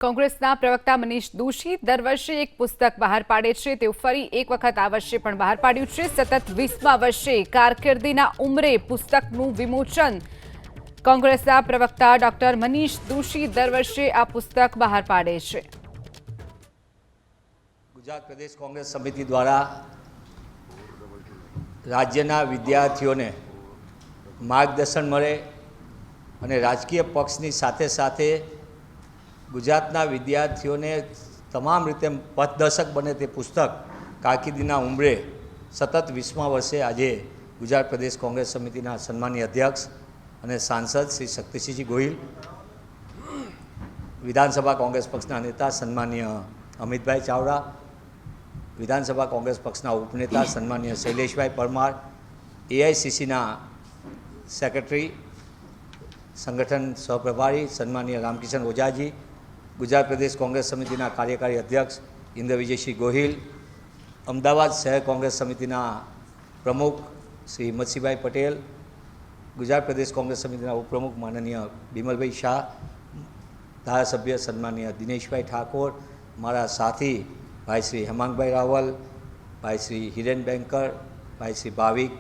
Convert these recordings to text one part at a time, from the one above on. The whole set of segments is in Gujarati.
કોંગ્રેસના પ્રવક્તા મનીષ દોશી દર વર્ષે એક પુસ્તક બહાર પાડે છે. તેઓ ફરી એક વખત આ વર્ષે પણ બહાર પાડ્યું છે. સતત 20મા વર્ષે કારકિર્દીના ઉંમરે પુસ્તકનું વિમોચન. કોંગ્રેસના પ્રવક્તા ડોક્ટર મનીષ દોશી દર વર્ષે આ પુસ્તક બહાર પાડે છે. ગુજરાત પ્રદેશ કોંગ્રેસ સમિતિ દ્વારા રાજ્યના વિદ્યાર્થીઓને માર્ગદર્શન મળે અને રાજકીય પક્ષની સાથે સાથે ગુજરાતના વિદ્યાર્થીઓને તમામ રીતે પથદર્શક બને તે પુસ્તક કારકિર્દીના ઉંમરે સતત 20મા વર્ષે આજે ગુજરાત પ્રદેશ કોંગ્રેસ સમિતિના સન્માનીય અધ્યક્ષ અને સાંસદ શ્રી શક્તિસિંહજી ગોહિલ, વિધાનસભા કોંગ્રેસ પક્ષના નેતા સન્માનીય અમિતભાઈ ચાવડા, વિધાનસભા કોંગ્રેસ પક્ષના ઉપનેતા સન્માનીય શૈલેષભાઈ પરમાર, એઆઈસીસીના સેક્રેટરી સંગઠન સહપ્રભારી સન્માનીય રામકિશન ઓઝાજી, ગુજરાત પ્રદેશ કોંગ્રેસ સમિતિના કાર્યકારી અધ્યક્ષ ઇન્દ્રવિજયસિંહ ગોહિલ, અમદાવાદ શહેર કોંગ્રેસ સમિતિના પ્રમુખ શ્રી હિંમતસિંહભાઈ પટેલ, ગુજરાત પ્રદેશ કોંગ્રેસ સમિતિના ઉપપ્રમુખ માનનીય બિમલભાઈ શાહ, ધારાસભ્ય સન્માનીય દિનેશભાઈ ઠાકોર, મારા સાથી ભાઈ શ્રી હેમાંગભાઈ રાવલ, ભાઈ શ્રી હિરેન બેંકર, ભાઈ શ્રી ભાવિક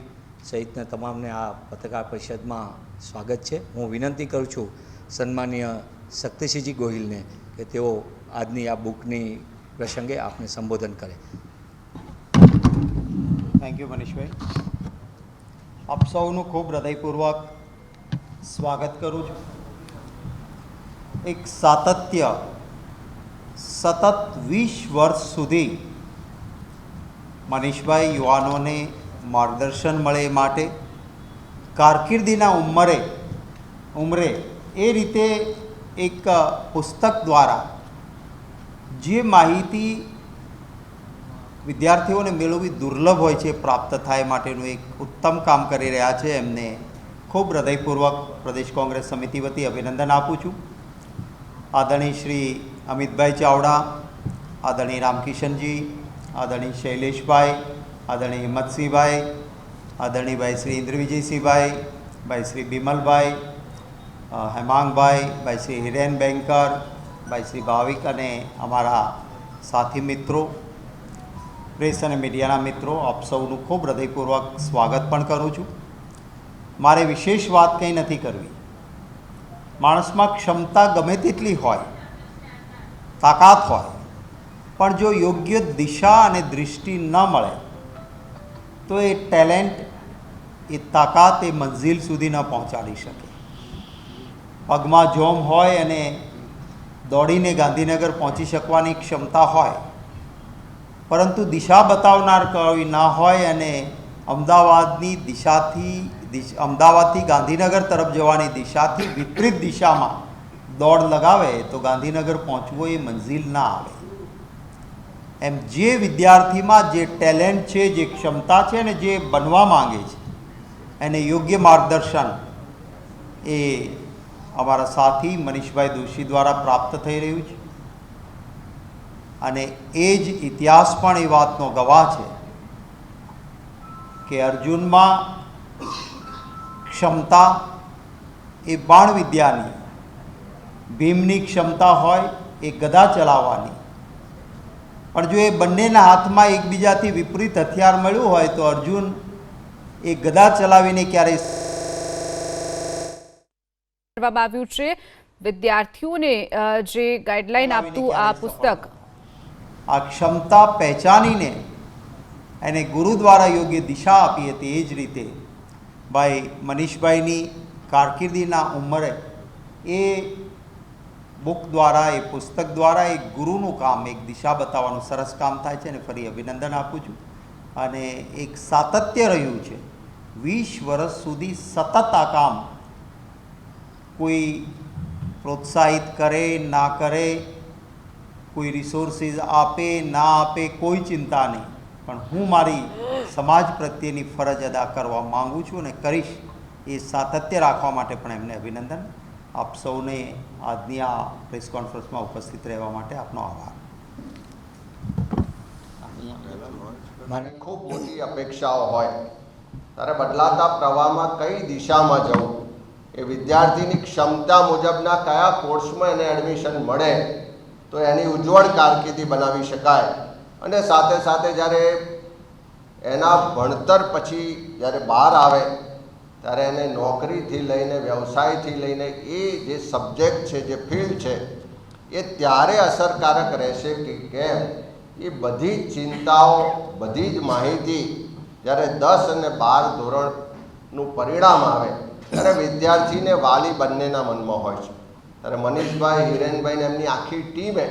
સહિતના તમામને આ પત્રકાર પરિષદમાં સ્વાગત છે. હું વિનંતી કરું છું સન્માનીય શક્તિસિંહજી ગોહિલને કે તેઓ આજની આ બુકની પ્રસંગે આપને સંબોધન કરે. થેન્ક યુ મનીષભાઈ. આપ સૌનું ખૂબ હૃદયપૂર્વક સ્વાગત કરું છું. એક સાતત્ય સતત 20 વર્ષ સુધી મનીષભાઈ યુવાનોને માર્ગદર્શન મળે એ માટે કારકિર્દીના ઉંમરે એ રીતે એક પુસ્તક દ્વારા જે માહિતી વિદ્યાર્થીઓને મેળવવી દુર્લભ હોય છે પ્રાપ્ત થાય માટેનું એક ઉત્તમ કામ કરી રહ્યા છે. એમને ખૂબ હૃદયપૂર્વક પ્રદેશ કોંગ્રેસ સમિતિ વતી અભિનંદન આપું છું. આદરણીય શ્રી અમિતભાઈ ચાવડા, આદરણીય રામકિશનજી, આદરણીય શૈલેષભાઈ, આદરણીય હિંમતસિંહભાઈ, આદરણીય ભાઈ શ્રી ઇન્દ્રવિજયસિંહભાઈ, ભાઈ શ્રી બિમલભાઈ, હેમાંગભાઈ, ભાઈ શ્રી હિરેન બેંકર, ભાઈ શ્રી ભાવિક અને અમારા સાથી મિત્રો, પ્રેસ અને મીડિયાના મિત્રો, આપ સૌનું ખૂબ હૃદયપૂર્વક સ્વાગત પણ કરું છું. મારે વિશેષ વાત કંઈ નથી કરવી. માણસમાં ક્ષમતા ગમે તેટલી હોય, તાકાત હોય, પણ જો યોગ્ય દિશા અને દૃષ્ટિ ન મળે તો એ ટેલેન્ટ, એ તાકાત એ મંઝિલ સુધી ન પહોંચાડી શકે. પગમાં જોમ હોય અને દોડીને ગાંધીનગર પહોંચી શકવાની ક્ષમતા હોય, પરંતુ દિશા બતાવનાર કોઈ ના હોય અને અમદાવાદથી ગાંધીનગર તરફ જવાની દિશાથી વિપરીત દિશામાં દોડ લગાવે તો ગાંધીનગર પહોંચવો એ મંઝિલ ના આવે. એમ જે વિદ્યાર્થીમાં જે ટેલેન્ટ છે, જે ક્ષમતા છે અને જે બનવા માંગે છે એને યોગ્ય માર્ગદર્શન એ અમારા સાથી મનીષભાઈ દોશી દ્વારા પ્રાપ્ત થઈ રહ્યું છે. અને એ જ ઇતિહાસ પણ એ વાતનો ગવાહ છે કે અર્જુનમાં ક્ષમતા એ બાણ વિદ્યાની, ભીમની ક્ષમતા હોય એ ગદા ચલાવવાની, પણ જો એ બંનેના હાથમાં એકબીજાથી વિપરીત હથિયાર મળ્યું હોય તો અર્જુન એ ગદા ચલાવીને ક્યારેય કરવામાં આવ્યું છે. વિદ્યાર્થીઓને જે ગાઈડલાઈન આપતું આ પુસ્તક, આ ક્ષમતા પહેચાનીને એને ગુરુ દ્વારા યોગ્ય દિશા આપી હતી. એ જ રીતે ભાઈ મનીષભાઈની કારકિર્દીના ઉંમરે એ બુક દ્વારા, એ પુસ્તક દ્વારા એક ગુરુનું કામ, એક દિશા બતાવવાનું સરસ કામ થાય છે અને ફરી અભિનંદન આપું છું. અને એક સાતત્ય રહ્યું છે 20 વર્ષ સુધી સતત આ કામ. કોઈ પ્રોત્સાહિત કરે ના કરે, કોઈ રિસોર્સિસ આપે ના આપે, કોઈ ચિંતા નહીં, પણ હું મારી સમાજ પ્રત્યેની ફરજ અદા કરવા માગું છું અને કરીશ. એ સાતત્ય રાખવા માટે પણ એમને અભિનંદન. આપ સૌને આજની આ પ્રેસ કોન્ફરન્સમાં ઉપસ્થિત રહેવા માટે આપનો આભાર. મને ખૂબ મોટી અપેક્ષાઓ હોય ત્યારે બદલાતા પ્રવાહમાં કઈ દિશામાં જવું એ વિદ્યાર્થીની ક્ષમતા મુજબના કયા કોર્સમાં એને એડમિશન મળે તો એની ઉજ્જવળ કારકિર્દી બનાવી શકાય. અને સાથે સાથે જ્યારે એના ભણતર પછી જ્યારે બહાર આવે ત્યારે એને નોકરીથી લઈને વ્યવસાયથી લઈને એ જે સબ્જેક્ટ છે, જે ફિલ્ડ છે, એ ત્યારે અસરકારક રહેશે કે કેમ એ બધી જ ચિંતાઓ, બધી જ માહિતી જ્યારે 10 અને 12 ધોરણનું પરિણામ આવે ત્યારે વિદ્યાર્થીને વાલી બંનેના મનમાં હોય છે. ત્યારે મનીષભાઈ, હિરેનભાઈ ને એમની આખી ટીમે